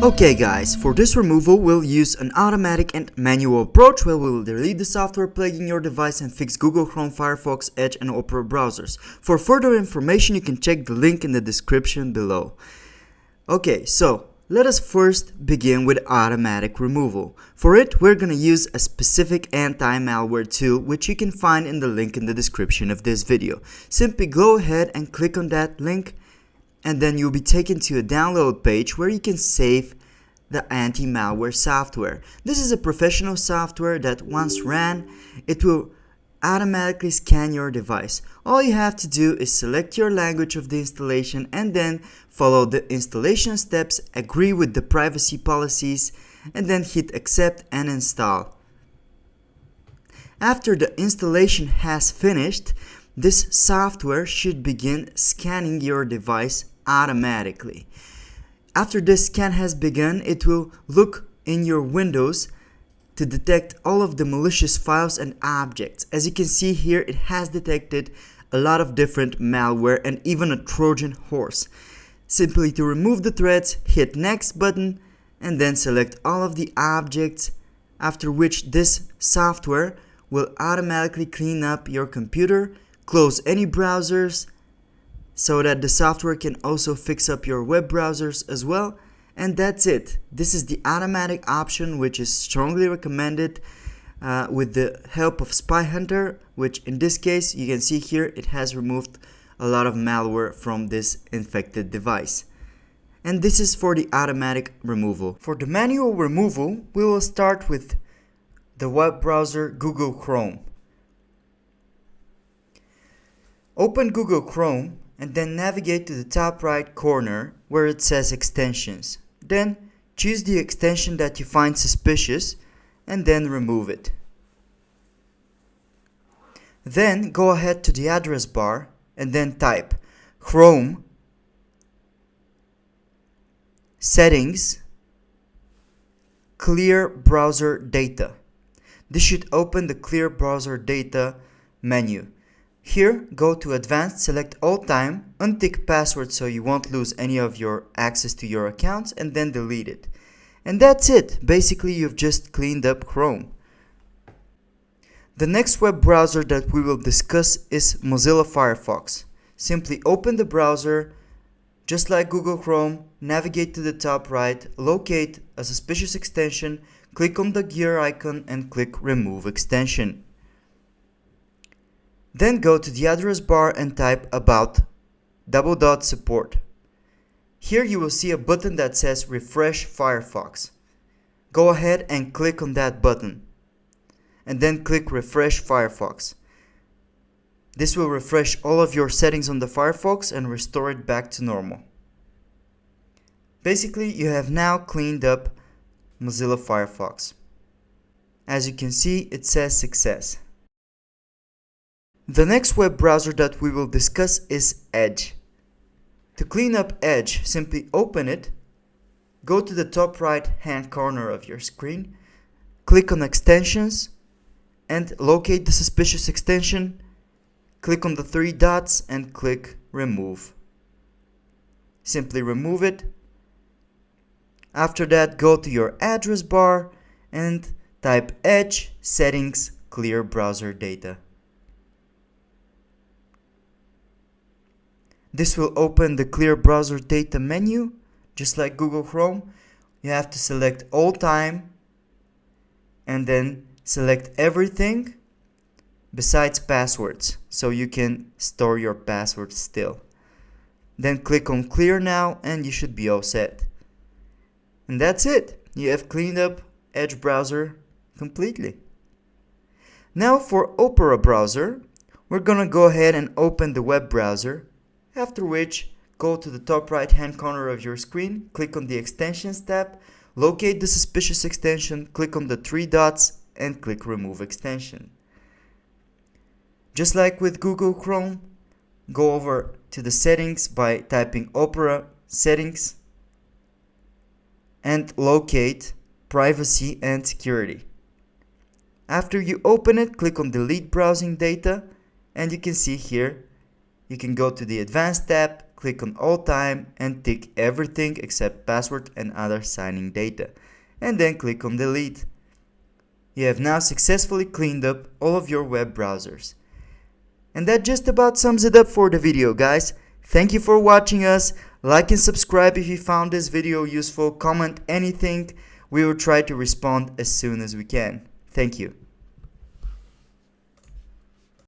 Okay guys, for this removal we'll use an automatic and manual approach where we'll delete the software plaguing your device and fix Google Chrome, Firefox, Edge and Opera browsers. For further information you can check the link in the description below. Okay, so let us first begin with automatic removal. For it we're gonna use a specific anti-malware tool which you can find in the link in the description of this video. Simply go ahead and click on that link, and then you'll be taken to a download page where you can save the anti-malware software. This is a professional software that once ran, it will automatically scan your device. All you have to do is select your language of the installation and then follow the installation steps, agree with the privacy policies, and then hit accept and install. After the installation has finished, this software should begin scanning your device automatically. After this scan has begun, it will look in your Windows to detect all of the malicious files and objects. As you can see here, it has detected a lot of different malware and even a Trojan horse. Simply to remove the threads, hit next button and then select all of the objects, after which this software will automatically clean up your computer, close any browsers so that the software can also fix up your web browsers as well. And that's it. This is the automatic option which is strongly recommended with the help of Spy Hunter, which in this case you can see here it has removed a lot of malware from this infected device. And this is for the automatic removal. For the manual removal, we will start with the web browser Google Chrome. Open Google Chrome and then navigate to the top right corner where it says extensions. Then choose the extension that you find suspicious and then remove it. Then go ahead to the address bar and then type Chrome Settings Clear Browser Data. This should open the Clear Browser Data menu. Here, go to Advanced, select All Time, untick Password so you won't lose any of your access to your accounts, and then delete it. And that's it. Basically, you've just cleaned up Chrome. The next web browser that we will discuss is Mozilla Firefox. Simply open the browser, just like Google Chrome, navigate to the top right, locate a suspicious extension, click on the gear icon and click Remove Extension. Then go to the address bar and type About /support. Here you will see a button that says Refresh Firefox. Go ahead and click on that button and then click Refresh Firefox. This will refresh all of your settings on the Firefox and restore it back to normal. Basically, you have now cleaned up Mozilla Firefox. As you can see, it says success. The next web browser that we will discuss is Edge. To clean up Edge, simply open it, go to the top right hand corner of your screen, click on Extensions, and locate the suspicious extension, click on the three dots and click Remove. Simply remove it. After that, go to your address bar and type Edge Settings Clear Browser Data. This will open the Clear Browser Data menu, just like Google Chrome. You have to select All Time and then select everything besides passwords, so you can store your passwords still. Then click on Clear Now and you should be all set. And that's it. You have cleaned up Edge browser completely. Now for Opera browser, we're gonna go ahead and open the web browser. After which, go to the top right hand corner of your screen, click on the Extensions tab, locate the suspicious extension, click on the three dots and click Remove Extension. Just like with Google Chrome, go over to the settings by typing Opera Settings and locate Privacy and Security. After you open it, click on Delete Browsing Data and you can see here you can go to the Advanced tab, click on All Time, and tick everything except password and other signing data, and then click on Delete. You have now successfully cleaned up all of your web browsers. And that just about sums it up for the video, guys. Thank you for watching us. Like and subscribe if you found this video useful. Comment anything. We will try to respond as soon as we can. Thank you.